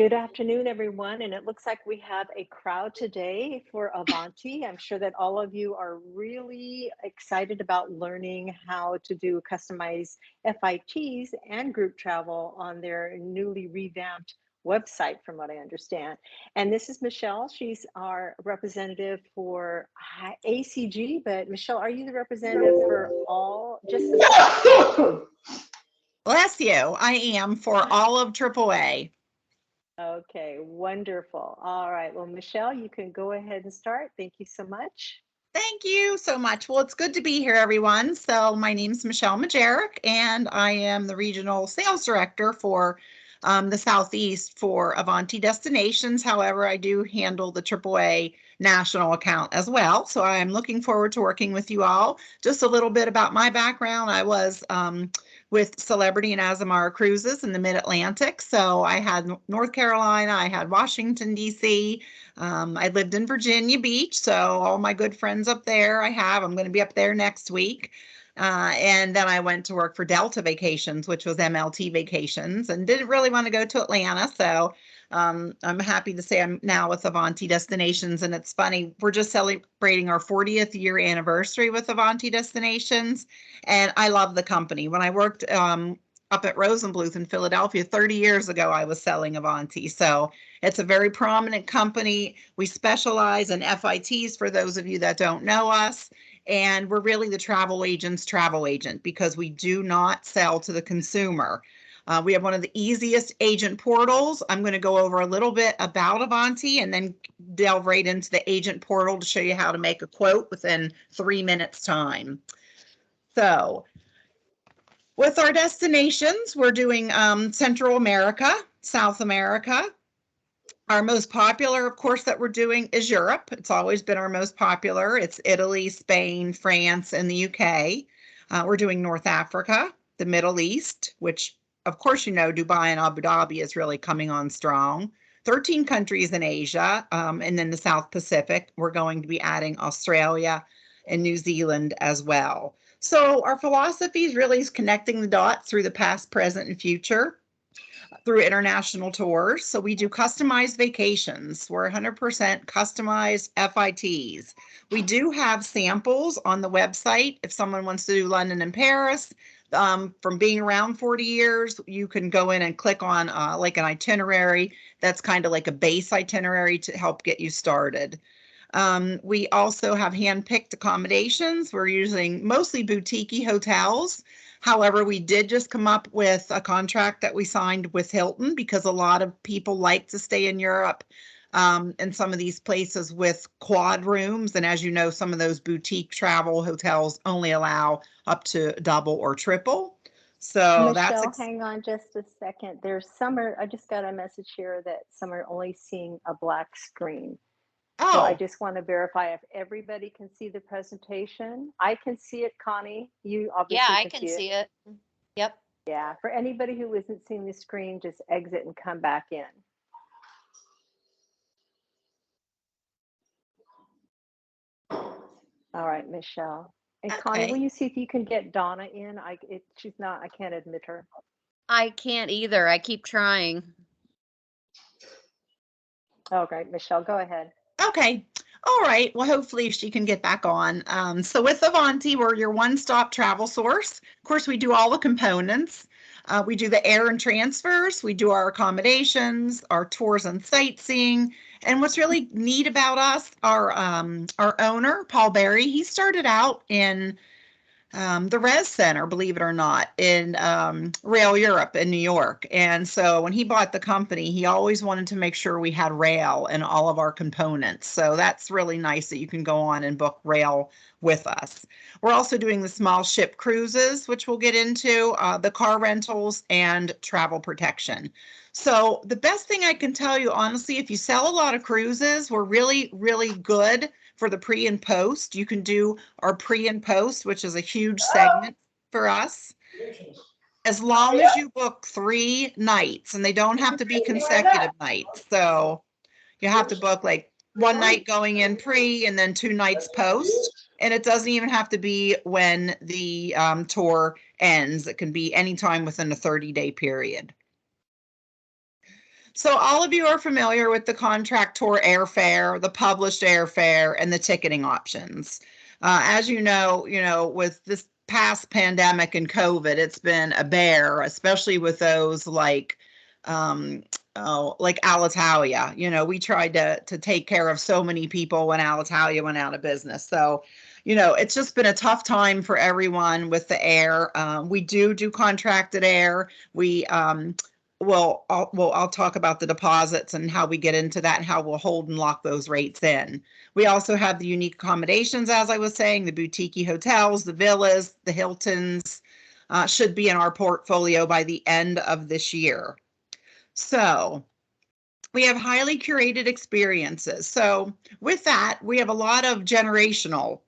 Good afternoon, everyone. And it looks like we have a crowd today for Avanti. I'm sure that all of you are really excited about learning how to do customized FITs and group travel on their newly revamped website, from what I understand. And this is Michelle. She's our representative for ACG. But Michelle, are you the representative for all, just the South? Bless you. I am for all of AAA. Okay, wonderful. All right. Well, Michelle, you can go ahead and start. Thank you so much. Thank you so much. Well, it's good to be here, everyone. So my name is Michelle Majerick, and I am the Regional Sales Director for the Southeast for Avanti Destinations. However, I do handle the AAA national account as well. So I'm looking forward to working with you all. Just a little bit about my background. I was with Celebrity and Azamara Cruises in the Mid-Atlantic. So I had North Carolina, I had Washington, D.C., I lived in Virginia Beach, so all my good friends up there I'm going to be up there next week. And then I went to work for Delta Vacations, which was MLT Vacations, and didn't really want to go to Atlanta. So I'm happy to say I'm now with Avanti Destinations. And it's funny, we're just celebrating our 40th year anniversary with Avanti Destinations. And I love the company. When I worked up at Rosenbluth in Philadelphia 30 years ago, I was selling Avanti. So it's a very prominent company. We specialize in FITs for those of you that don't know us. And we're really the travel agent's travel agent because we do not sell to the consumer. We have one of the easiest agent portals. I'm going to go over a little bit about Avanti and then delve right into the agent portal to show you how to make a quote within 3 minutes time. So with our destinations, we're doing Central America, South America. Our most popular, of course, that we're doing is Europe. It's always been our most popular. It's Italy, Spain, France, and the UK. We're doing North Africa, the Middle East, which, of course, you know, Dubai and Abu Dhabi is really coming on strong. 13 countries in Asia, and then the South Pacific. We're going to be adding Australia and New Zealand as well. So our philosophy is really connecting the dots through the past, present, and future through international tours. So we do customized vacations. We're 100% customized FITs. We do have samples on the website. If someone wants to do London and Paris, from being around 40 years, you can go in and click on like an itinerary. That's kind of like a base itinerary to help get you started. We also have hand-picked accommodations. We're using mostly boutique hotels. However, we did just come up with a contract that we signed with Hilton because a lot of people like to stay in Europe and some of these places with quad rooms. And as you know, some of those boutique travel hotels only allow up to double or triple. So Michelle, hang on just a second. I just got a message here that some are only seeing a black screen. So I just want to verify if everybody can see the presentation. I can see it, Connie. You obviously I can see it. Yep. Yeah. For anybody who isn't seeing the screen, just exit and come back in. All right, Michelle. And Connie, will you see if you can get Donna in? She's not. I can't admit her. I can't either. I keep trying. Okay, Michelle, go ahead. Okay. All right. Well, hopefully she can get back on. So with Avanti, we're your one-stop travel source. Of course, we do all the components. We do the air and transfers. We do our accommodations, our tours and sightseeing. And what's really neat about us, our owner, Paul Berry, he started out in the Res Center, believe it or not, in Rail Europe in New York. And so when he bought the company, he always wanted to make sure we had rail in all of our components. So that's really nice that you can go on and book rail with us. We're also doing the small ship cruises, which we'll get into, the car rentals, and travel protection. So the best thing I can tell you, honestly, if you sell a lot of cruises, we're really, really good for the pre and post. You can do our pre and post, which is a huge segment for us. As long as you book 3 nights, and they don't have to be consecutive nights. So you have to book like 1 night going in pre and then 2 nights post. And it doesn't even have to be when the tour ends. It can be anytime within a 30-day period. So all of you are familiar with the contractor airfare, the published airfare, and the ticketing options. As you know, with this past pandemic and COVID, it's been a bear, especially with those like Alitalia. We tried to take care of so many people when Alitalia went out of business. So, it's just been a tough time for everyone with the air. We do contracted air. I'll talk about the deposits and how we get into that and how we'll hold and lock those rates in. We also have the unique accommodations, as I was saying, the boutique hotels, the villas, the Hiltons, should be in our portfolio by the end of this year. So we have highly curated experiences. So with that, we have a lot of generational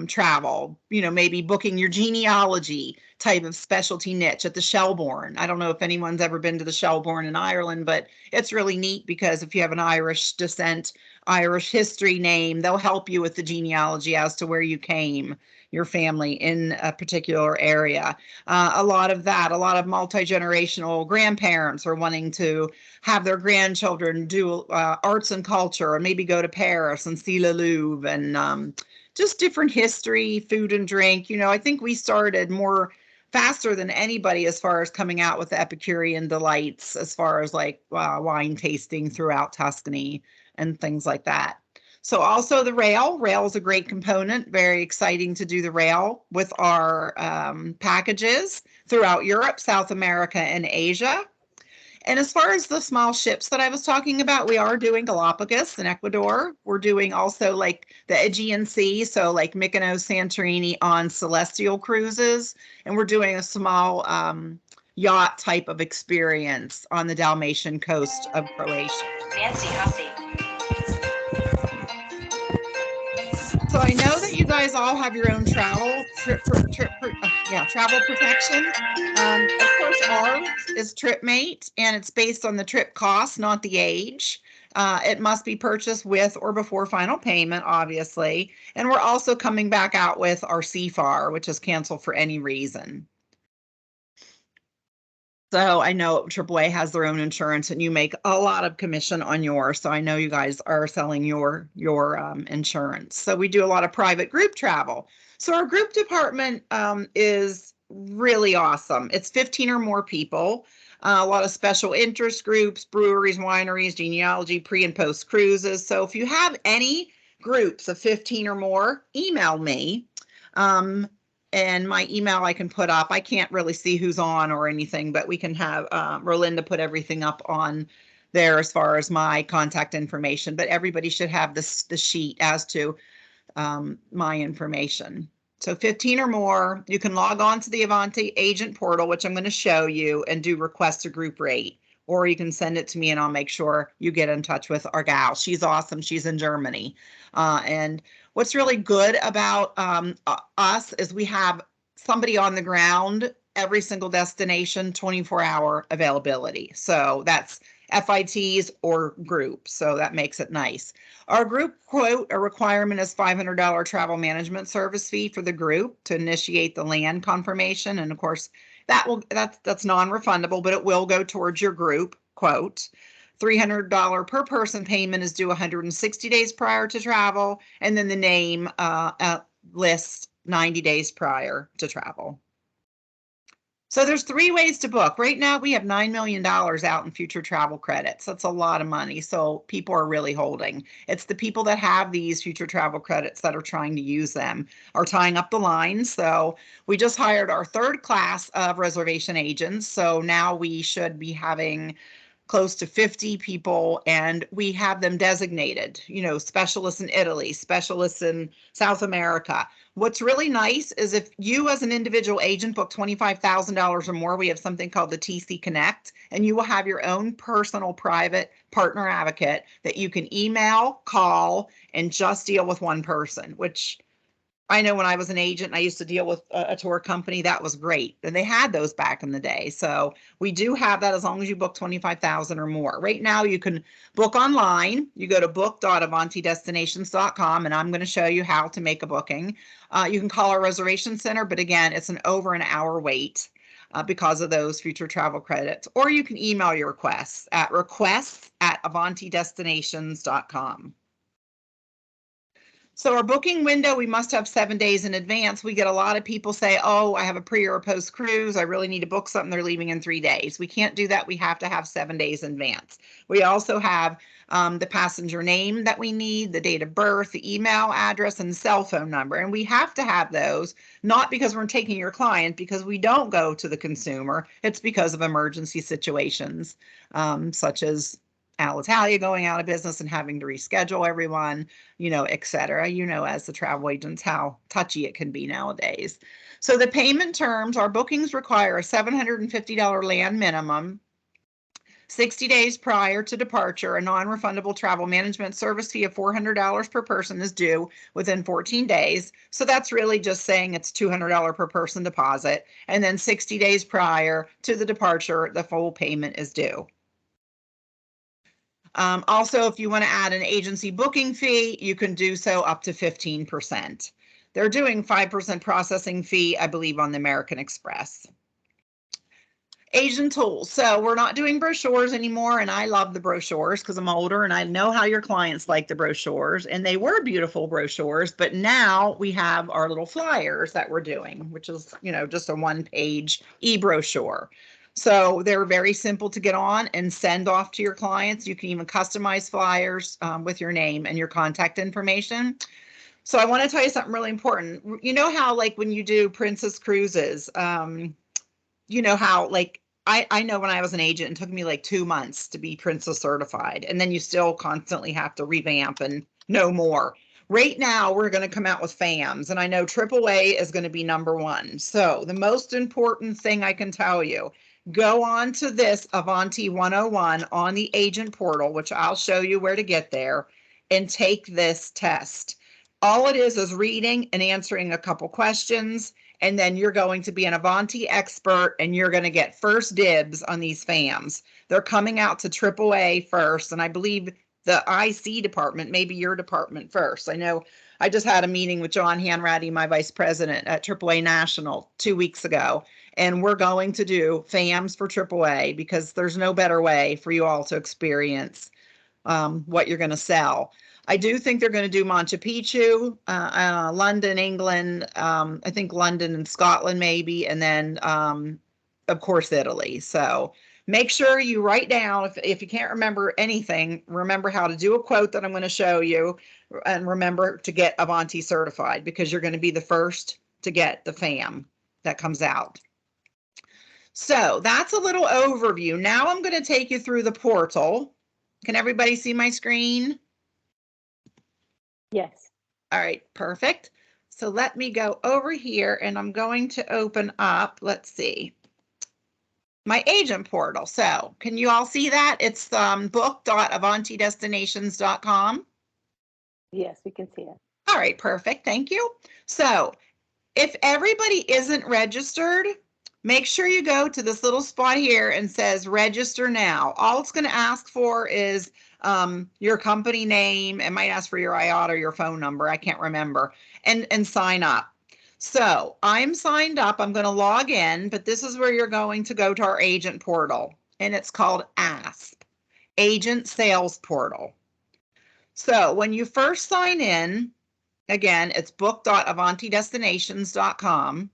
travel, maybe booking your genealogy type of specialty niche at the Shelbourne. I don't know if anyone's ever been to the Shelbourne in Ireland, but it's really neat because if you have an Irish descent, Irish history name, they'll help you with the genealogy as to where you came, your family in a particular area. A lot of multi-generational grandparents are wanting to have their grandchildren do arts and culture and maybe go to Paris and see Le Louvre and just different history, food and drink. I think we started more faster than anybody as far as coming out with the Epicurean delights, as far as like wine tasting throughout Tuscany and things like that. So also the rail is a great component. Very exciting to do the rail with our packages throughout Europe, South America, and Asia. And as far as the small ships that I was talking about, we are doing Galapagos in Ecuador. We're doing also like the Aegean Sea, so like Mykonos, Santorini on celestial cruises. And we're doing a small yacht type of experience on the Dalmatian coast of Croatia. Fancy hussy. So I know that you guys all have your own travel travel protection. Of course, ours is TripMate, and it's based on the trip cost, not the age. It must be purchased with or before final payment, obviously. And we're also coming back out with our CFAR, which is canceled for any reason. So I know AAA has their own insurance, and you make a lot of commission on yours. So I know you guys are selling your insurance. So we do a lot of private group travel. So our group department is really awesome. It's 15 or more people. A lot of special interest groups, breweries, wineries, genealogy, pre and post cruises. So if you have any groups of 15 or more, email me. And my email I can put up. I can't really see who's on or anything, but we can have Rolinda put everything up on there as far as my contact information. But everybody should have the sheet as to my information. So 15 or more, you can log on to the Avanti agent portal, which I'm going to show you, and do request a group rate. Or you can send it to me and I'll make sure you get in touch with our gal. She's awesome. She's in Germany. And what's really good about us is we have somebody on the ground, every single destination, 24-hour availability. So that's FITs or groups. So that makes it nice. Our group quote, a requirement is $500 travel management service fee for the group to initiate the land confirmation. And of course, that's non-refundable, but it will go towards your group quote. $300 per person payment is due 160 days prior to travel, and then the name list 90 days prior to travel. So there's 3 ways to book. Right now we have $9 million out in future travel credits. That's a lot of money. So people are really holding. It's the people that have these future travel credits that are trying to use them are tying up the lines. So we just hired our 3rd class of reservation agents. So now we should be having close to 50 people, and we have them designated, specialists in Italy, specialists in South America. What's really nice is if you as an individual agent book $25,000 or more, we have something called the TC Connect, and you will have your own personal private partner advocate that you can email, call, and just deal with one person, which I know when I was an agent, I used to deal with a tour company. That was great. And they had those back in the day. So we do have that as long as you book 25,000 or more. Right now, you can book online. You go to book.avantidestinations.com, and I'm going to show you how to make a booking. You can call our reservation center, but again, it's an over an hour wait. because of those future travel credits. Or you can email your requests at requests@avantidestinations.com. So our booking window, we must have 7 days in advance. We get a lot of people say, oh, I have a pre or a post cruise. I really need to book something. They're leaving in 3 days. We can't do that. We have to have 7 days in advance. We also have the passenger name that we need, the date of birth, the email address, and the cell phone number. And we have to have those, not because we're taking your client, because we don't go to the consumer. It's because of emergency situations, such as Alitalia going out of business and having to reschedule everyone, et cetera. As the travel agents, how touchy it can be nowadays. So the payment terms, our bookings require a $750 land minimum, 60 days prior to departure. A non-refundable travel management service fee of $400 per person is due within 14 days. So that's really just saying it's $200 per person deposit. And then 60 days prior to the departure, the full payment is due. Also, if you want to add an agency booking fee, you can do so up to 15%. They're doing 5% processing fee, I believe, on the American Express. Agent tools. So we're not doing brochures anymore, and I love the brochures because I'm older and I know how your clients like the brochures, and they were beautiful brochures, but now we have our little flyers that we're doing, which is, just a one-page e-brochure. So they're very simple to get on and send off to your clients. You can even customize flyers with your name and your contact information. So I want to tell you something really important. You know how, like, when you do Princess Cruises, how, like, I know when I was an agent, it took me like 2 months to be Princess certified, and then you still constantly have to revamp and know more. Right now, we're going to come out with FAMs, and I know AAA is going to be #1. So the most important thing I can tell you, go on to this Avanti 101 on the agent portal, which I'll show you where to get there, and take this test. All it is reading and answering a couple questions, and then you're going to be an Avanti expert, and you're going to get first dibs on these FAMs. They're coming out to AAA first, and I believe the IC department, maybe your department first. I know I just had a meeting with John Hanratty, my vice president at AAA National 2 weeks ago, and we're going to do FAMs for AAA because there's no better way for you all to experience what you're going to sell. I do think they're going to do Machu Picchu, London, England, I think London and Scotland maybe, and then, of course, Italy. So make sure you write down, if you can't remember anything, remember how to do a quote that I'm going to show you, and remember to get Avanti certified because you're going to be the first to get the FAM that comes out. So that's a little overview. Now I'm going to take you through the portal. Can everybody see my screen? Yes. All right, perfect. So let me go over here and I'm going to open up, let's see, my agent portal. So can you all see that? It's book.avantidestinations.com. Yes, we can see it. All right, perfect. Thank you. So if everybody isn't registered, make sure you go to this little spot here and says register now. All it's going to ask for is your company name. It might ask for your IATA or your phone number. I can't remember. And sign up. So I'm signed up. I'm going to log in, but this is where you're going to go to our agent portal, and it's called ASP, Agent Sales Portal. So when you first sign in, again, it's book.avantidestinations.com.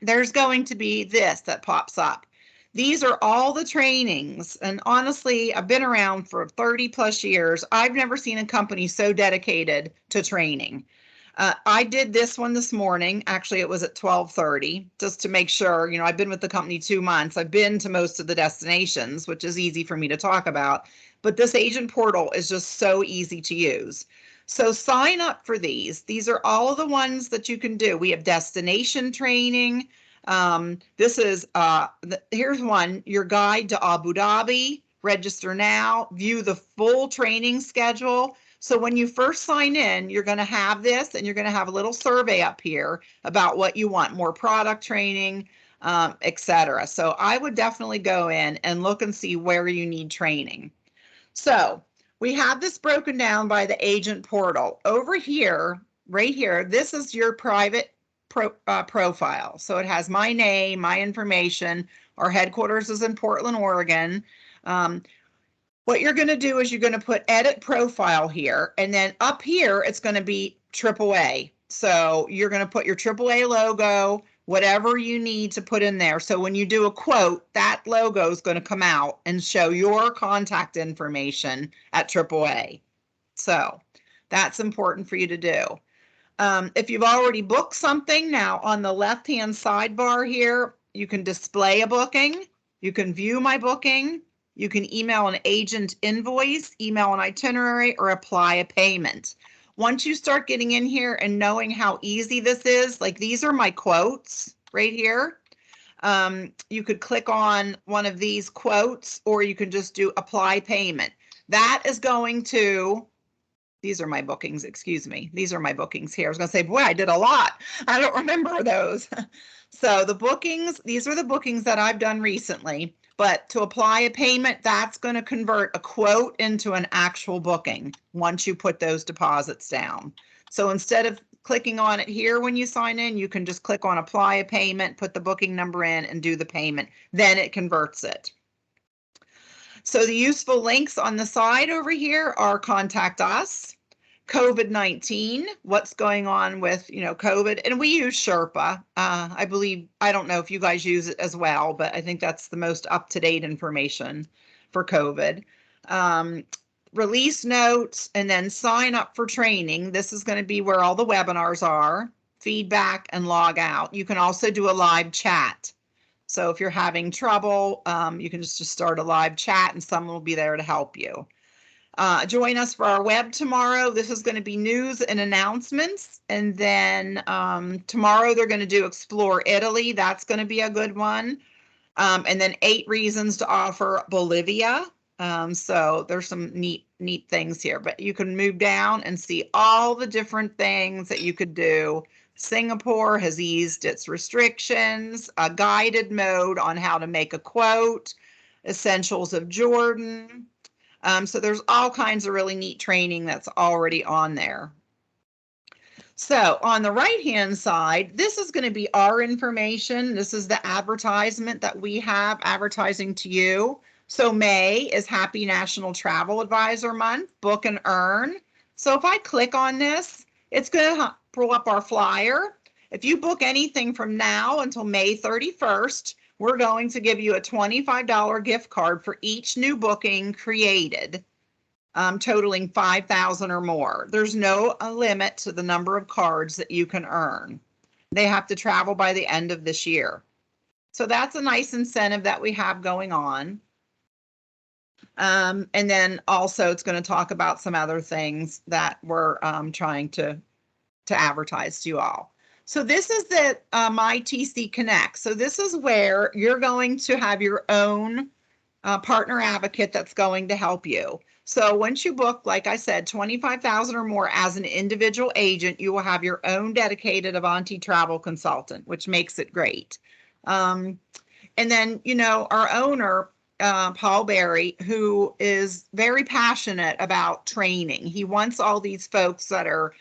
There's going to be this that pops up. These are all the trainings. And honestly, I've been around for 30 plus years. I've never seen a company so dedicated to training. I did this one this morning. Actually, it was at 12:30, just to make sure, I've been with the company 2 months. I've been to most of the destinations, which is easy for me to talk about. But this agent portal is just so easy to use. So sign up for these. These are all of the ones that you can do. We have destination training. This is, here's one, your guide to Abu Dhabi. Register now, view the full training schedule. So when you first sign in, you're going to have this, and you're going to have a little survey up here about what you want, more product training, etc. So I would definitely go in and look and see where you need training. So we have this broken down by the agent portal. Over here, right here, this is your private profile. So it has my name, my information. Our headquarters is in Portland, Oregon. What you're going to do is you're going to put edit profile here, and then up here it's going to be AAA. So you're going to put your AAA logo, whatever you need to put in there. So when you do a quote, that logo is going to come out and show your contact information at AAA. So that's important for you to do. If you've already booked something, now on the left-hand sidebar here, you can display a booking, you can view my booking, you can email an agent invoice, email an itinerary, or apply a payment. Once you start getting in here and knowing how easy this is, like these are my quotes right here. You could click on one of these quotes, or you can just do apply payment. That is going to, these are my bookings, excuse me. These are my bookings here. I was going to say, boy, I did a lot. I don't remember those. So the bookings, these are the bookings that I've done recently. But to apply a payment, that's going to convert a quote into an actual booking once you put those deposits down. So instead of clicking on it here when you sign in, you can just click on apply a payment, put the booking number in, and do the payment. Then it converts it. So the useful links on the side over here are contact us, COVID-19, what's going on with, COVID, and we use Sherpa. I believe, I don't know if you guys use it as well, but I think that's the most up-to-date information for COVID. Release notes, and then sign up for training. This is going to be where all the webinars are, feedback, and log out. You can also do a live chat. So if you're having trouble, you can just start a live chat and someone will be there to help you. Join us for our web tomorrow. This is going to be news and announcements. And then tomorrow they're going to do Explore Italy. That's going to be a good one. And then 8 reasons to offer Bolivia. So there's some neat things here, but you can move down and see all the different things that you could do. Singapore has eased its restrictions, a guided mode on how to make a quote, essentials of Jordan. So there's all kinds of really neat training that's already on there. So on the right-hand side, this is going to be our information. This is the advertisement that we have advertising to you. So May is Happy National Travel Advisor Month, book and earn. So if I click on this, it's going to pull up our flyer. If you book anything from now until May 31st, we're going to give you a $25 gift card for each new booking created, totaling $5,000 or more. There's no limit to the number of cards that you can earn. They have to travel by the end of this year. So that's a nice incentive that we have going on. And then also it's going to talk about some other things that we're trying to advertise to you all. So this is the MyTC Connect. So this is where you're going to have your own partner advocate that's going to help you. So once you book, like I said, $25,000 or more as an individual agent, you will have your own dedicated Avanti travel consultant, which makes it great. And then, our owner, Paul Berry, who is very passionate about training. He wants all these folks that are,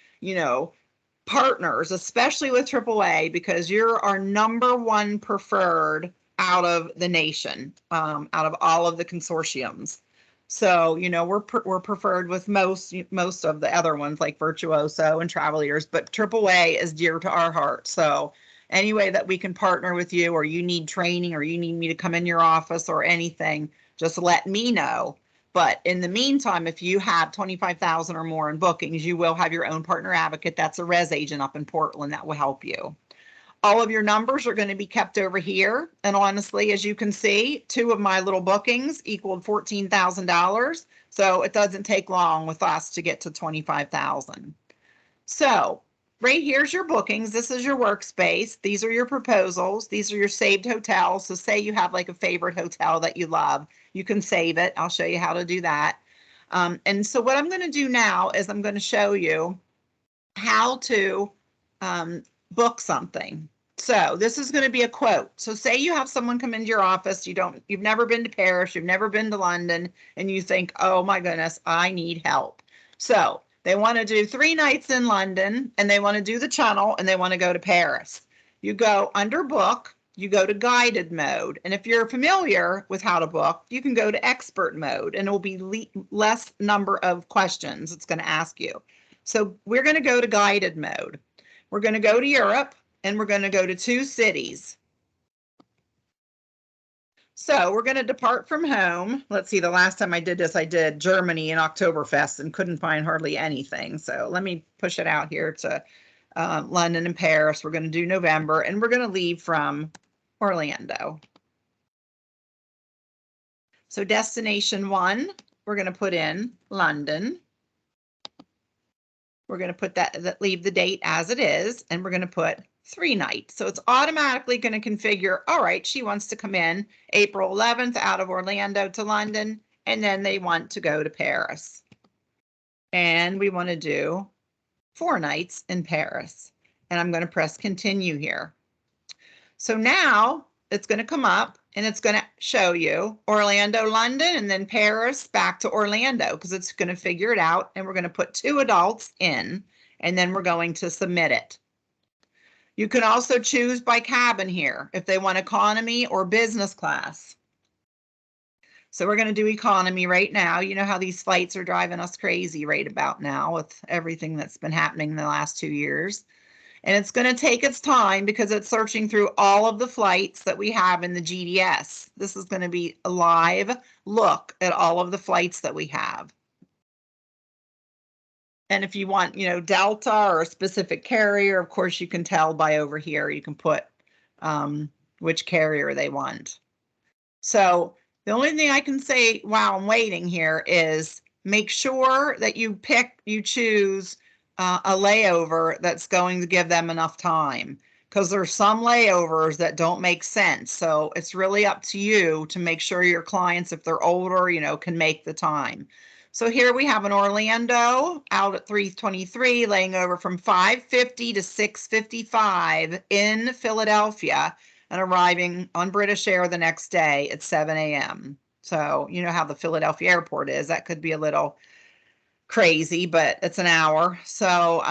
partners, especially with AAA, because you're our #1 preferred out of the nation, out of all of the consortiums. So, we're preferred with most of the other ones like Virtuoso and Travel Leaders, but AAA is dear to our heart. So any way that we can partner with you, or you need training, or you need me to come in your office or anything, just let me know. But in the meantime, if you have $25,000 or more in bookings, you will have your own partner advocate. That's a res agent up in Portland that will help you. All of your numbers are going to be kept over here. And honestly, as you can see, 2 of my little bookings equaled $14,000. So it doesn't take long with us to get to $25,000. So right here's your bookings. This is your workspace. These are your proposals. These are your saved hotels. So say you have like a favorite hotel that you love, you can save it. I'll show you how to do that. And so what I'm going to do now is I'm going to show you how to book something. So this is going to be a quote. So say you have someone come into your office, you've never been to Paris, you've never been to London, and you think, oh my goodness, I need help. So They want to do 3 nights in London, and they want to do the Channel, and they want to go to Paris. You go under book, you go to guided mode. And if you're familiar with how to book, you can go to expert mode, and it will be less number of questions it's going to ask you. So we're going to go to guided mode. We're going to go to Europe, and we're going to go to 2 cities. So we're going to depart from home. Let's see, the last time I did this, I did Germany and Oktoberfest and couldn't find hardly anything. So let me push it out here to London and Paris. We're going to do November, and we're going to leave from Orlando. So destination 1, we're going to put in London. We're going to put that leave the date as it is, and we're going to put 3 nights. So it's automatically going to configure, all right, she wants to come in April 11th out of Orlando to London, and then they want to go to Paris. And we want to do 4 nights in Paris. And I'm going to press continue here. So now it's going to come up and it's going to show you Orlando, London, and then Paris back to Orlando, because it's going to figure it out. And we're going to put 2 adults in, and then we're going to submit it. You can also choose by cabin here if they want economy or business class. So we're going to do economy right now. You know how these flights are driving us crazy right about now with everything that's been happening in the last 2 years. And it's going to take its time because it's searching through all of the flights that we have in the GDS. This is going to be a live look at all of the flights that we have. And if you want, you know, Delta or a specific carrier, of course, you can tell by over here. You can put which carrier they want. So the only thing I can say while I'm waiting here is make sure that you choose a layover that's going to give them enough time, because there's some layovers that don't make sense. So it's really up to you to make sure your clients, if they're older, you know, can make the time. So here we have an Orlando out at 3:23, laying over from 5:50 to 6:55 in Philadelphia, and arriving on British Air the next day at 7 a.m. So you know how the Philadelphia airport is. That could be a little crazy, but it's an hour. So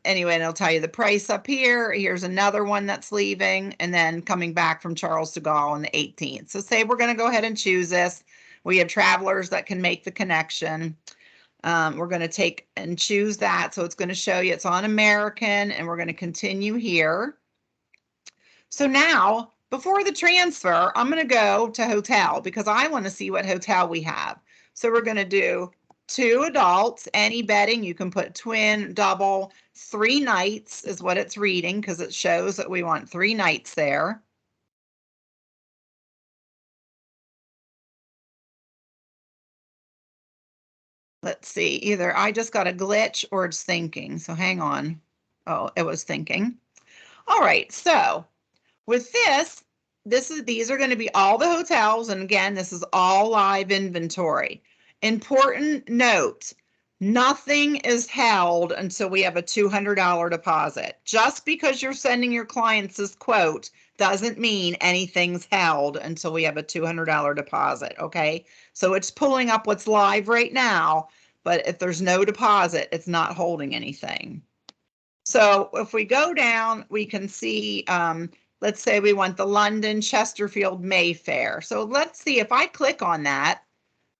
anyway, and it'll tell you the price up here. Here's another one that's leaving, and then coming back from Charles de Gaulle on the 18th. So say we're going to go ahead and choose this. We have travelers that can make the connection. We're going to take and choose that. So it's going to show you it's on American, and we're going to continue here. So now, before the transfer, I'm going to go to hotel because I want to see what hotel we have. So we're going to do 2 adults, any bedding. You can put twin, double, 3 nights is what it's reading, because it shows that we want 3 nights there. Let's see, either I just got a glitch or it's thinking. So hang on. Oh, it was thinking. All right, so with these are going to be all the hotels. And again, this is all live inventory. Important note, nothing is held until we have a $200 deposit. Just because you're sending your clients this quote doesn't mean anything's held until we have a $200 deposit, okay? So it's pulling up what's live right now, but if there's no deposit, it's not holding anything. So if we go down, we can see, let's say we want the London, Chesterfield, Mayfair. So let's see, if I click on that,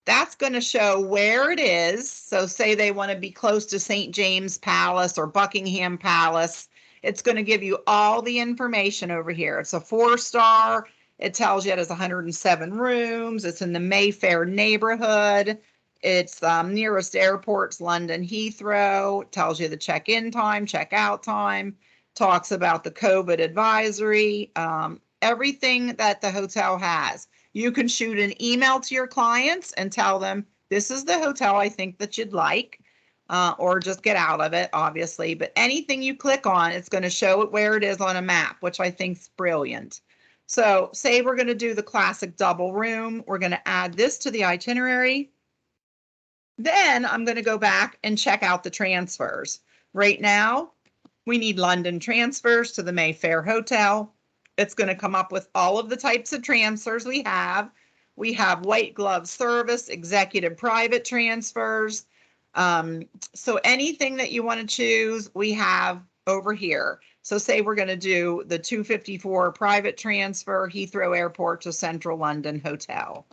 that's going to show where it is. So say they want to be close to St. James Palace or Buckingham Palace. It's going to give you all the information over here. It's a 4-star. It tells you it has 107 rooms. It's in the Mayfair neighborhood. Its nearest airport's London Heathrow. It tells you the check-in time, check-out time, talks about the COVID advisory, everything that the hotel has. You can shoot an email to your clients and tell them, this is the hotel I think that you'd like, or just get out of it, obviously. But anything you click on, it's going to show it where it is on a map, which I think is brilliant. So say we're going to do the classic double room. We're going to add this to the itinerary. Then I'm going to go back and check out the transfers. Right now, we need London transfers to the Mayfair Hotel. It's going to come up with all of the types of transfers we have. We have white glove service, executive private transfers, So anything that you want to choose, we have over here. So say we're going to do the 254 private transfer, Heathrow Airport to Central London Hotel.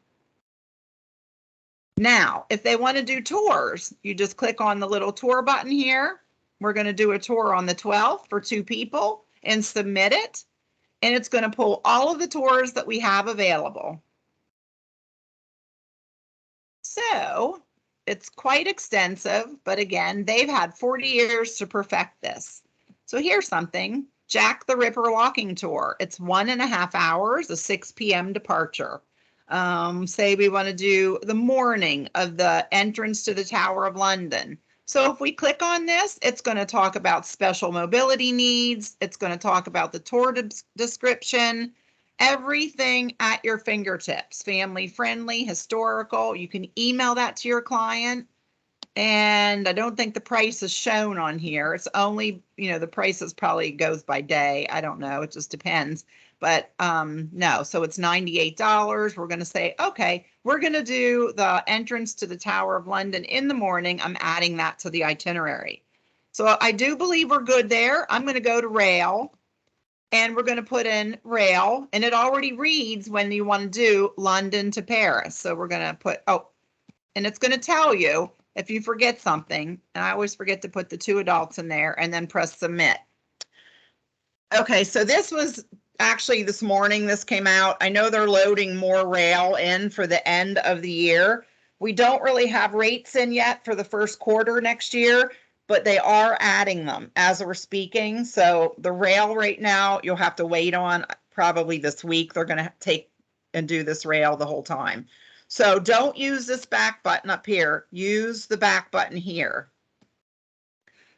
Now, if they want to do tours, you just click on the little tour button here. We're going to do a tour on the 12th for 2 people and submit it. And it's going to pull all of the tours that we have available. So it's quite extensive, but again, they've had 40 years to perfect this. So here's something, Jack the Ripper walking tour. It's 1.5 hours, a 6 p.m. departure. Say we want to do the morning of the entrance to the Tower of London. So if we click on this, it's going to talk about special mobility needs. It's going to talk about the tour description, everything at your fingertips, family friendly, historical. You can email that to your client. And I don't think the price is shown on here. It's only, the prices probably goes by day. I don't know. It just depends. But no, so it's $98. We're going to say, okay, we're going to do the entrance to the Tower of London in the morning. I'm adding that to the itinerary. So I do believe we're good there. I'm going to go to rail and we're going to put in rail, and it already reads when you want to do London to Paris. So we're going to put, and it's going to tell you if you forget something, and I always forget to put the 2 adults in there, and then press submit. Okay, so this was actually this morning, this came out. I know they're loading more rail in for the end of the year. We don't really have rates in yet for the first quarter next year, but they are adding them as we're speaking. So the rail right now, you'll have to wait on probably this week. They're going to take and do this rail the whole time. So don't use this back button up here. Use the back button here.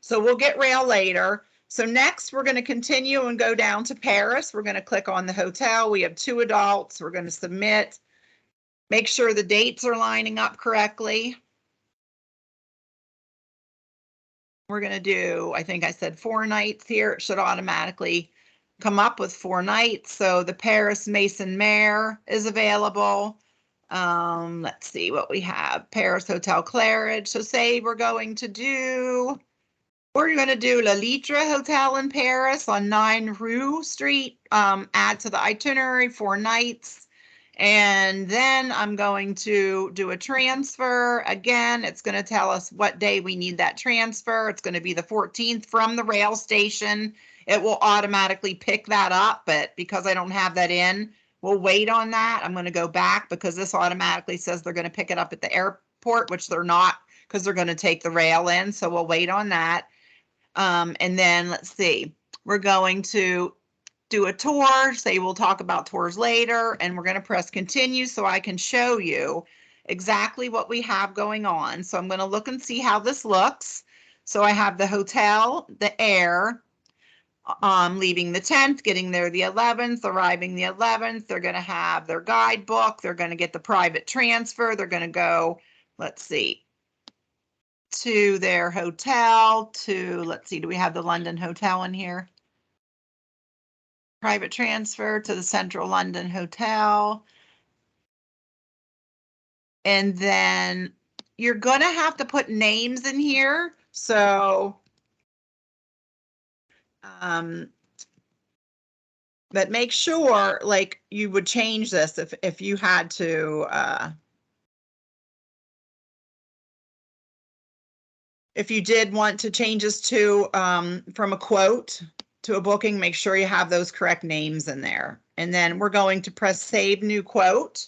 So we'll get rail later. So next we're going to continue and go down to Paris. We're going to click on the hotel. We have 2 adults. We're going to submit. Make sure the dates are lining up correctly. We're going to do, I think I said 4 nights here. It should automatically come up with 4 nights. So the Paris Maison Mare is available. Let's see what we have. Paris Hotel Claridge. So say we're going to do La Litre Hotel in Paris on 9 Rue Street. Add to the itinerary 4 nights. And then I'm going to do a transfer. Again, it's going to tell us what day we need that transfer. It's going to be the 14th from the rail station. It will automatically pick that up, but because I don't have that in, we'll wait on that. I'm going to go back because this automatically says they're going to pick it up at the airport, which they're not because they're going to take the rail in. So we'll wait on that. And then let's see, we're going to do a tour. Say we'll talk about tours later, and we're going to press continue so I can show you exactly what we have going on. So I'm going to look and see how this looks. So I have the hotel, the air, leaving the 10th, getting there the 11th, arriving the 11th. They're going to have their guidebook. They're going to get the private transfer. They're going to go, let's see, to their hotel, let's see, do we have the London Hotel in here? Private transfer to the Central London Hotel. And then you're going to have to put names in here. So but make sure like you would change this if you had to if you did want to change this to from a quote to a booking, make sure you have those correct names in there. And then we're going to press save new quote.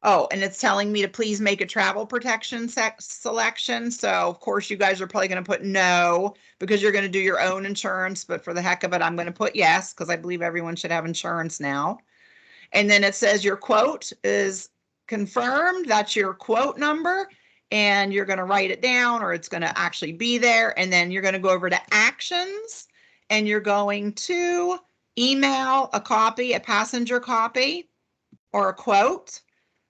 Oh, and it's telling me to please make a travel protection selection. So of course you guys are probably going to put no because you're going to do your own insurance, but for the heck of it, I'm going to put yes because I believe everyone should have insurance now. And then it says your quote is confirmed. That's your quote number. And you're going to write it down or it's going to actually be there. And then you're going to go over to actions and you're going to email a copy, a passenger copy or a quote.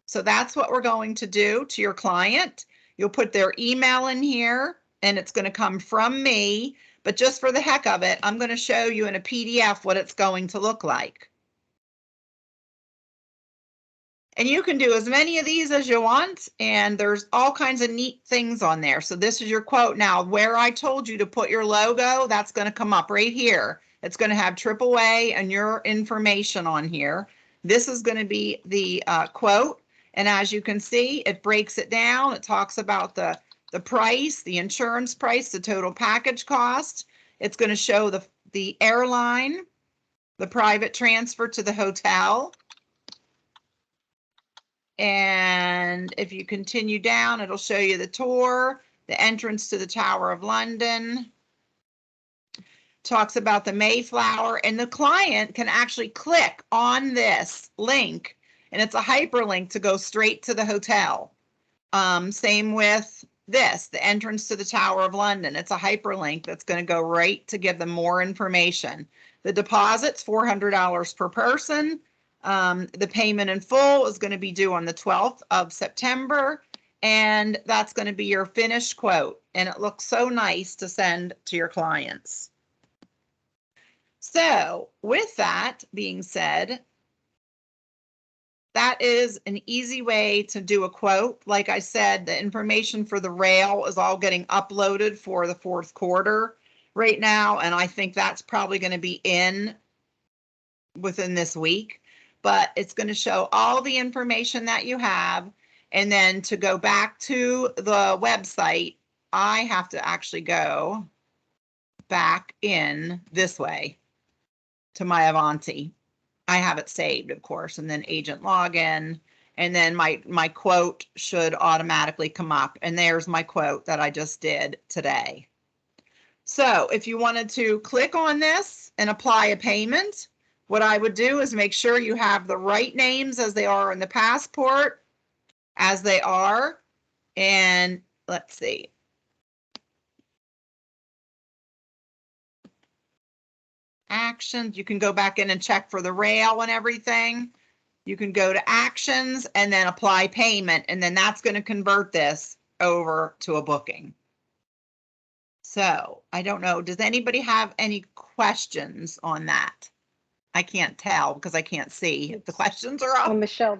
So that's what we're going to do to your client. You'll put their email in here and it's going to come from me. But just for the heck of it, I'm going to show you in a PDF what it's going to look like. And you can do as many of these as you want, and there's all kinds of neat things on there. So this is your quote. Now, where I told you to put your logo, that's going to come up right here. It's going to have AAA and your information on here. This is going to be the quote. And as you can see, it breaks it down. It talks about the price, the insurance price, the total package cost. It's going to show the airline, the private transfer to the hotel. And if you continue down, it'll show you the tour, the entrance to the Tower of London. Talks about the Mayflower, and the client can actually click on this link, and it's a hyperlink to go straight to the hotel. Same with this, the entrance to the Tower of London. It's a hyperlink that's going to go right to give them more information. The deposit's $400 per person. The payment in full is going to be due on the 12th of September, and that's going to be your finished quote. And it looks so nice to send to your clients. So with that being said, that is an easy way to do a quote. Like I said, the information for the rail is all getting uploaded for the fourth quarter right now, and I think that's probably going to be in within this week. But it's going to show all the information that you have. And then to go back to the website, I have to actually go back in this way to my Avanti. I have it saved, of course, and then agent login. And then my quote should automatically come up. And there's my quote that I just did today. So if you wanted to click on this and apply a payment, what I would do is make sure you have the right names as they are in the passport, as they are. And let's see. Actions, you can go back in and check for the rail and everything. You can go to actions and then apply payment, and then that's going to convert this over to a booking. So I don't know, does anybody have any questions on that? I can't tell because I can't see if the questions are up. Well, Michelle,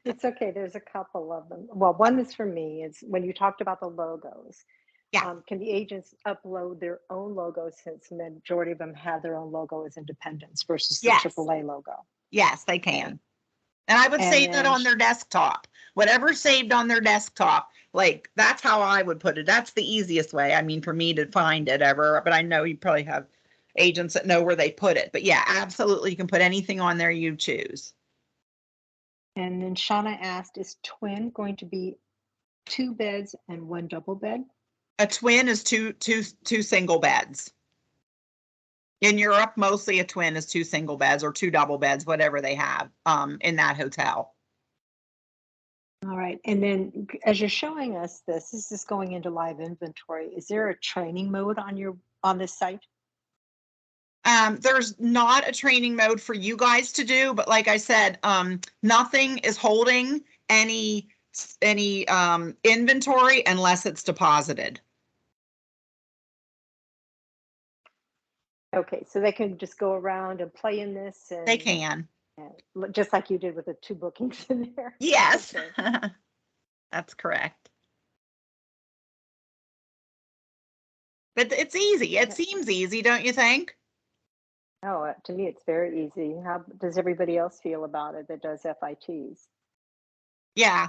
it's okay. There's a couple of them. Well, one is for me is when you talked about the logos. Yeah. Can the agents upload their own logos since the majority of them have their own logo as independents versus the Yes. AAA logo? Yes, they can. And I would save that on their desktop. Whatever's saved on their desktop, like that's how I would put it. That's the easiest way. I mean, for me to find it ever, but I know you probably have agents that know where they put it. But yeah, absolutely. You can put anything on there you choose. And then Shauna asked, is twin going to be 2 beds and 1 double bed? A twin is two single beds. In Europe, mostly a twin is 2 single beds or 2 double beds, whatever they have in that hotel. All right. And then as you're showing us this is going into live inventory. Is there a training mode on this site? There's not a training mode for you guys to do, but like I said, nothing is holding any inventory unless it's deposited. Okay, so they can just go around and play in this, and They can. just like you did with the 2 bookings in there. Yes, Okay. that's correct. But it's easy. It seems easy, don't you think? Oh, to me, it's very easy. How does everybody else feel about it that does FITs? Yeah.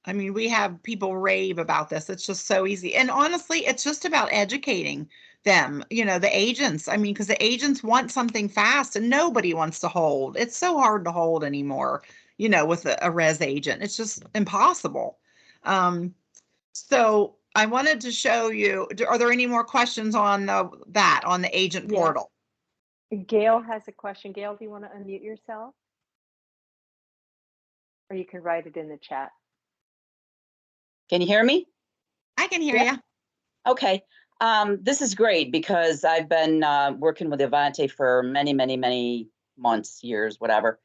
I mean, we have people rave about this. It's just so easy. And honestly, it's just about educating them, the agents. I mean, because the agents want something fast and nobody wants to hold. It's so hard to hold anymore, with a res agent. It's just impossible. So I wanted to show you, are there any more questions on the agent portal? Gail has a question. Gail, do you want to unmute yourself? Or you can write it in the chat. Can you hear me? I can hear you. Okay. This is great because I've been working with Avanti for many, many, many months, years, whatever.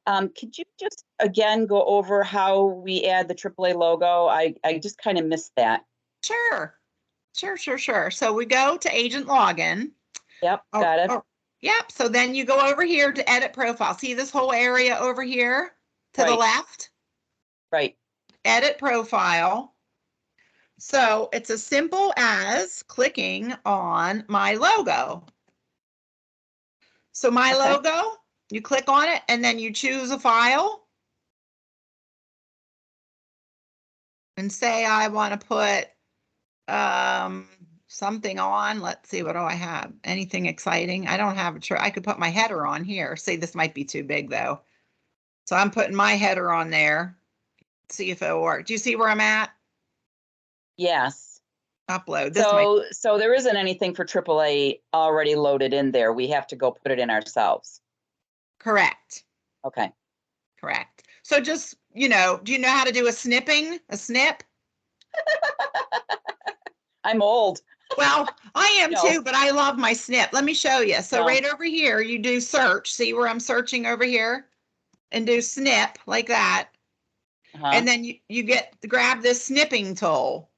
Could you just again go over how we add the AAA logo? I just kind of missed that. Sure. So we go to agent login. Yep, got it. Yep. So then you go over here to edit profile. See this whole area over here to the left? Right. edit profile. So it's as simple as clicking on my logo. So my Okay. logo, you click on it and then you choose a file. And say I want to put something on. Let's see, what do I have? Anything exciting? I don't have I could put my header on here. See, this might be too big though. So I'm putting my header on there. See if it'll work. Do you see where I'm at? Yes. Upload. This might So there isn't anything for AAA already loaded in there. We have to go put it in ourselves. correct. Okay. Correct. So just, do you know how to do a snipping? A snip? I'm old. Well, I am No. too, but I love my snip. Let me show you. So No. right over here, you do search. See where I'm searching over here? And do snip like that. Uh-huh. And then you grab this snipping tool.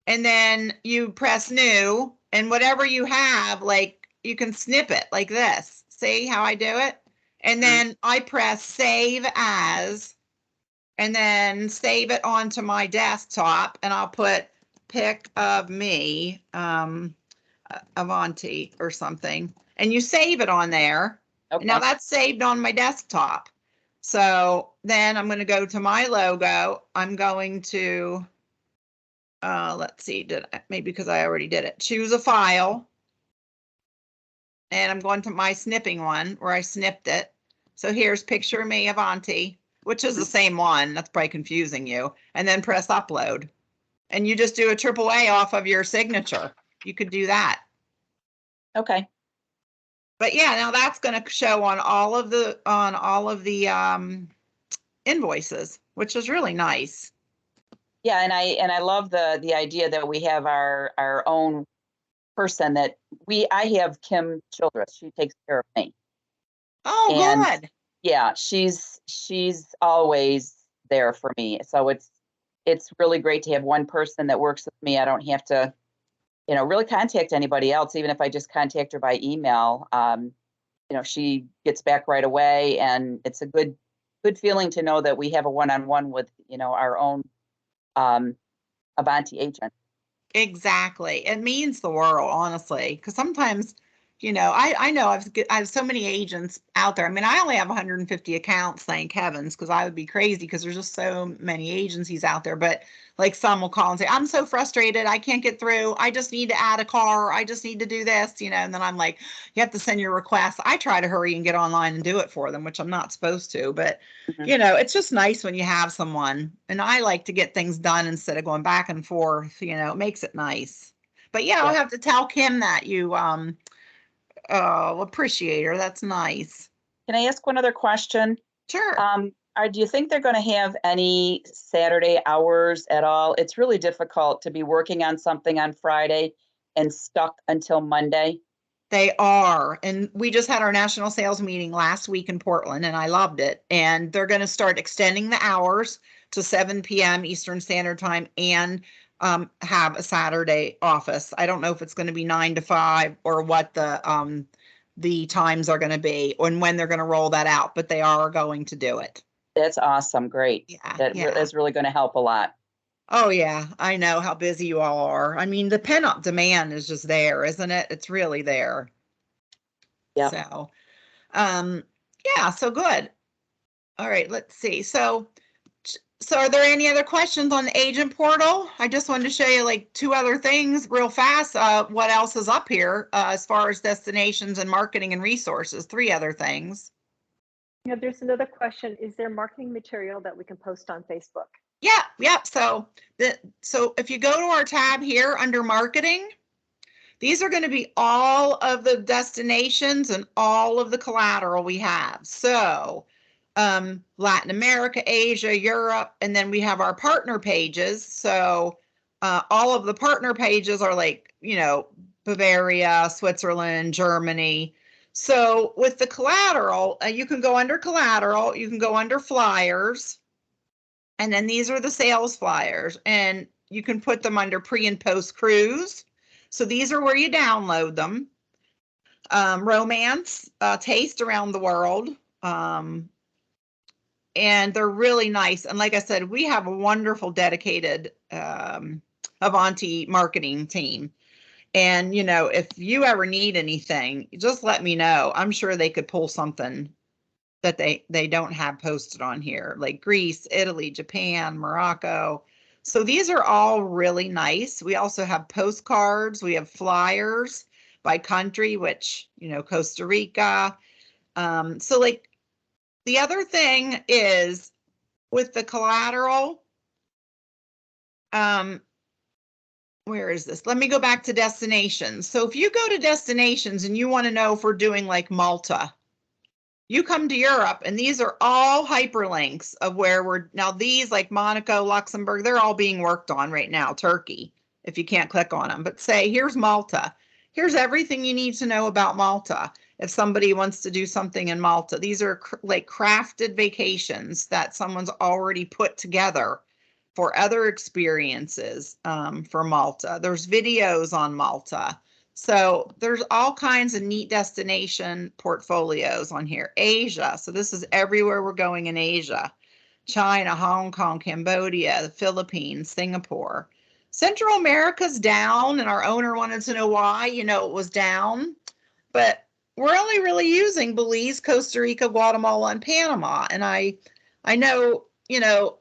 And then you press new. And whatever you have, like you can snip it like this. See how I do it? And then I press save as. And then save it onto my desktop. And I'll put pic of me. Avanti or something, and you save it on there. Okay. Now that's saved on my desktop. So then I'm going to go to my logo. I'm going to, let's see, maybe because I already did it. Choose a file. And I'm going to my snipping one where I snipped it. So here's picture of me, Avanti, which is the same one. That's probably confusing you. And then press upload. And you just do a AAA off of your signature. You could do that. Okay. But yeah, now that's going to show on all of the invoices, which is really nice. Yeah, and I love the idea that we have our own person that I have Kim Childress. She takes care of me. Oh, And good. yeah, she's always there for me. So it's really great to have one person that works with me. I don't have to, really contact anybody else, even if I just contact her by email. She gets back right away, and it's a good feeling to know that we have a one-on-one with, our own Avanti agent. Exactly. It means the world, honestly, because sometimes, I know I have so many agents out there. I mean, I only have 150 accounts, thank heavens, because I would be crazy because there's just so many agencies out there. But like some will call and say, I'm so frustrated. I can't get through. I just need to add a car. I just need to do this, and then I'm like, you have to send your requests. I try to hurry and get online and do it for them, which I'm not supposed to. But, it's just nice when you have someone. And I like to get things done instead of going back and forth, it makes it nice. But yeah, I'll have to tell Kim that you appreciate her. That's nice. Can I ask one other question? Sure. Do you think they're going to have any Saturday hours at all? It's really difficult to be working on something on Friday and stuck until Monday. They are. And we just had our national sales meeting last week in Portland, and I loved it. And they're going to start extending the hours to 7 p.m. Eastern Standard Time and have a Saturday office. I don't know if it's going to be 9 to 5 or what the times are going to be and when they're going to roll that out, but they are going to do it. That's awesome. Great. Yeah. That's really going to help a lot. Oh yeah, I know how busy you all are. I mean, the pent-up demand is just there, isn't it? It's really there. Yeah. So, yeah, so good. All right, let's see. So are there any other questions on the agent portal? I just wanted to show you like two other things real fast. What else is up here as far as destinations and marketing and resources? Three other things. Yeah, there's another question. Is there marketing material that we can post on Facebook? Yeah. So if you go to our tab here under marketing, these are going to be all of the destinations and all of the collateral we have. So Latin America, Asia, Europe, and then we have our partner pages. So all of the partner pages are like, Bavaria, Switzerland, Germany. So with the collateral, you can go under collateral, you can go under flyers. And then these are the sales flyers, and you can put them under pre and post cruise. So these are where you download them. Romance, taste around the world. and they're really nice. And like I said, we have a wonderful dedicated Avanti marketing team. And, you know, if you ever need anything, just let me know. I'm sure they could pull something that they don't have posted on here, like Greece, Italy, Japan, Morocco. So these are all really nice. We also have postcards. We have flyers by country, which, you know, Costa Rica. So like the other thing is with the collateral, where is this? Let me go back to destinations. So if you go to destinations and you want to know if we're doing like Malta, you come to Europe and these are all hyperlinks of where we're now. These like Monaco, Luxembourg, they're all being worked on right now. Turkey, if you can't click on them, but say, here's Malta. Here's everything you need to know about Malta. If somebody wants to do something in Malta, these are like crafted vacations that someone's already put together for other experiences for Malta. There's videos on Malta. So there's all kinds of neat destination portfolios on here. Asia. So this is everywhere we're going in Asia. China, Hong Kong, Cambodia, the Philippines, Singapore. Central America's down, and our owner wanted to know why. You know, it was down, but we're only really using Belize, Costa Rica, Guatemala, and Panama. And I know, you know,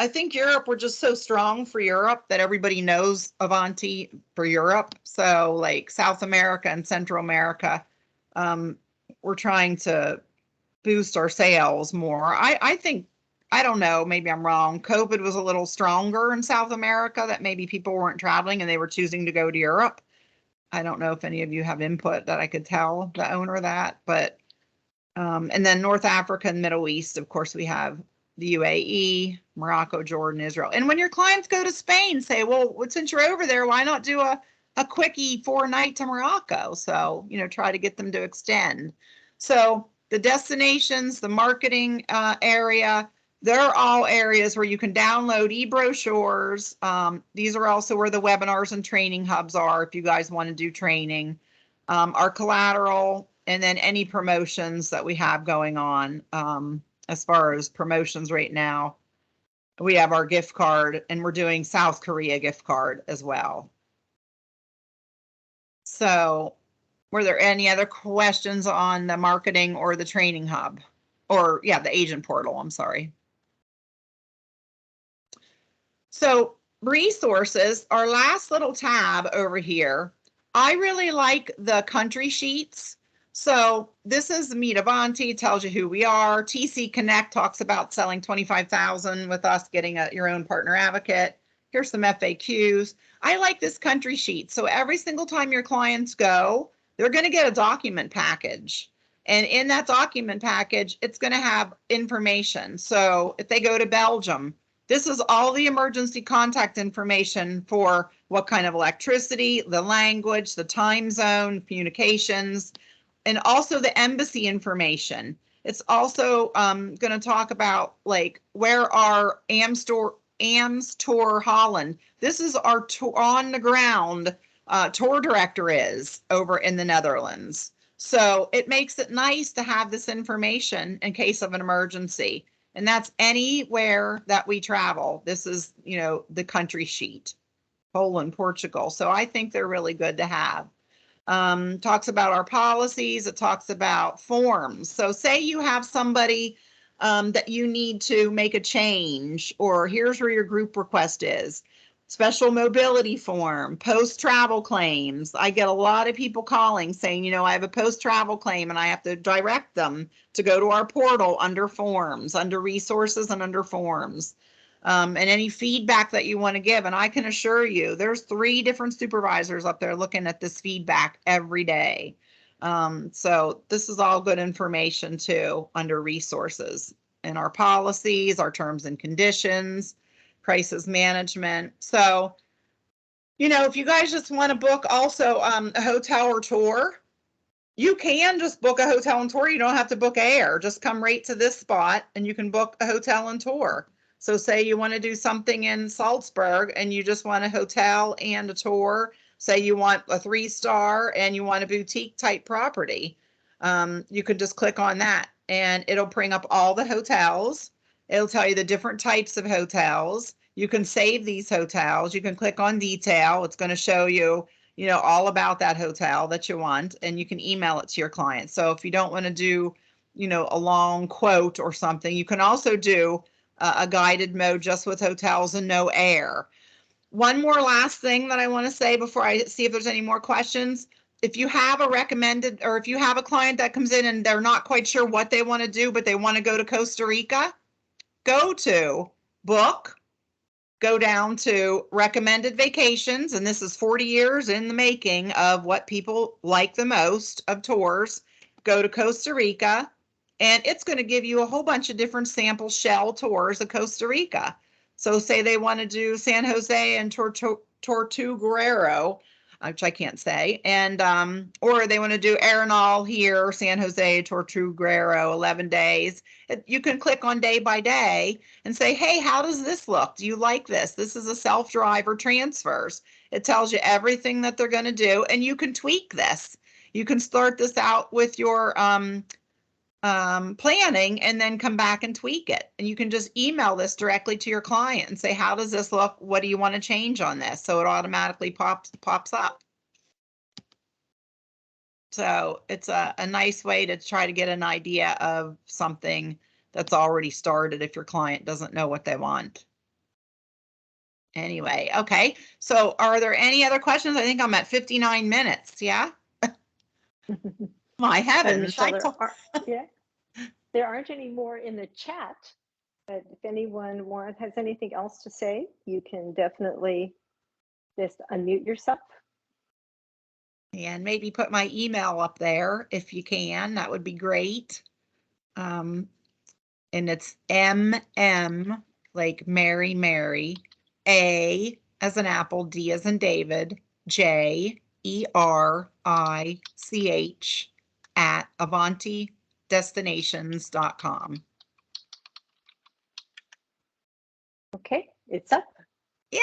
I think Europe, we're just so strong for Europe that everybody knows Avanti for Europe. So like South America and Central America, we're trying to boost our sales more. I think, I don't know, maybe I'm wrong. COVID was a little stronger in South America, that maybe people weren't traveling and they were choosing to go to Europe. I don't know if any of you have input that I could tell the owner of that, but, and then North Africa and Middle East, of course, we have the UAE, Morocco, Jordan, Israel. And when your clients go to Spain, say, well, since you're over there, why not do a quickie 4-night to Morocco? So, you know, try to get them to extend. So the destinations, the marketing area, they're all areas where you can download e-brochures. These are also where the webinars and training hubs are if you guys want to do training. Our collateral, and then any promotions that we have going on. As far as promotions right now, we have our gift card, and we're doing South Korea gift card as well. So were there any other questions on the marketing or the training hub? Or yeah, the agent portal, I'm sorry. So resources, our last little tab over here, I really like the country sheets. So this is Meet Avanti, tells you who we are. TC Connect talks about selling 25,000 with us, getting your own partner advocate. Here's some FAQs. I like this country sheet. So every single time your clients go, they're going to get a document package. And in that document package, it's going to have information. So if they go to Belgium, this is all the emergency contact information for what kind of electricity, the language, the time zone, communications, and also the embassy information. It's also going to talk about like where our Amstor Holland. This is our on the ground tour director is over in the Netherlands. So it makes it nice to have this information in case of an emergency. And that's anywhere that we travel. This is, you know, the country sheet, Poland, Portugal. So I think they're really good to have. Talks about our policies. It talks about forms. So say you have somebody that you need to make a change, or here's where your group request is. Special mobility form, post-travel claims. I get a lot of people calling saying, you know, I have a post-travel claim and I have to direct them to go to our portal under forms, under resources and under forms. And any feedback that you want to give. And I can assure you, there's 3 different supervisors up there looking at this feedback every day. So this is all good information too, under resources and our policies, our terms and conditions, crisis management. So, you know, if you guys just want to book also a hotel or tour, you can just book a hotel and tour. You don't have to book air. Just come right to this spot and you can book a hotel and tour. So say you want to do something in Salzburg and you just want a hotel and a tour. Say you want a 3-star and you want a boutique type property. You can just click on that and it'll bring up all the hotels. It'll tell you the different types of hotels. You can save these hotels. You can click on detail. It's going to show you, all about that hotel that you want, and you can email it to your client. So if you don't want to do, a long quote or something, you can also do a guided mode just with hotels and no air. One more last thing that I want to say before I see if there's any more questions. If you have a recommended, or if you have a client that comes in and they're not quite sure what they want to do, but they want to go to Costa Rica, go to book, go down to recommended vacations. And this is 40 years in the making of what people like the most of tours. Go to Costa Rica, and it's going to give you a whole bunch of different sample shell tours of Costa Rica. So say they want to do San Jose and Tortuguero, which I can't say, and or they want to do Arenal here, San Jose, Tortuguero, 11 days. You can click on day by day and say, hey, how does this look? Do you like this? This is a self-drive or transfers. It tells you everything that they're going to do, and you can tweak this. You can start this out with your planning and then come back and tweak it. And you can just email this directly to your client and say, how does this look? What do you want to change on this? So it automatically pops up. So it's a nice way to try to get an idea of something that's already started if your client doesn't know what they want. Anyway, okay. So are there any other questions? I think I'm at 59 minutes. Yeah. My heavens. Michelle, there aren't any more in the chat, but if anyone has anything else to say, you can definitely just unmute yourself. And maybe put my email up there if you can. That would be great. And it's MM, like Mary, A as an apple, D as in David, JERICH at avantidestinations.com. Okay, it's up. Yeah.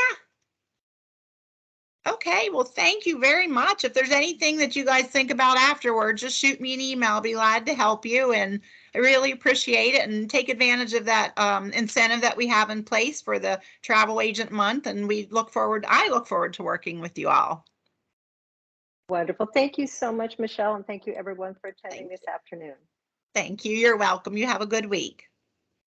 Okay, well, thank you very much. If there's anything that you guys think about afterwards, just shoot me an email. I'll be glad to help you, and I really appreciate it, and take advantage of that incentive that we have in place for the Travel Agent Month, and I look forward to working with you all. Wonderful. Thank you so much, Michelle, and thank you everyone for attending this afternoon. Thank you. You're welcome. You have a good week.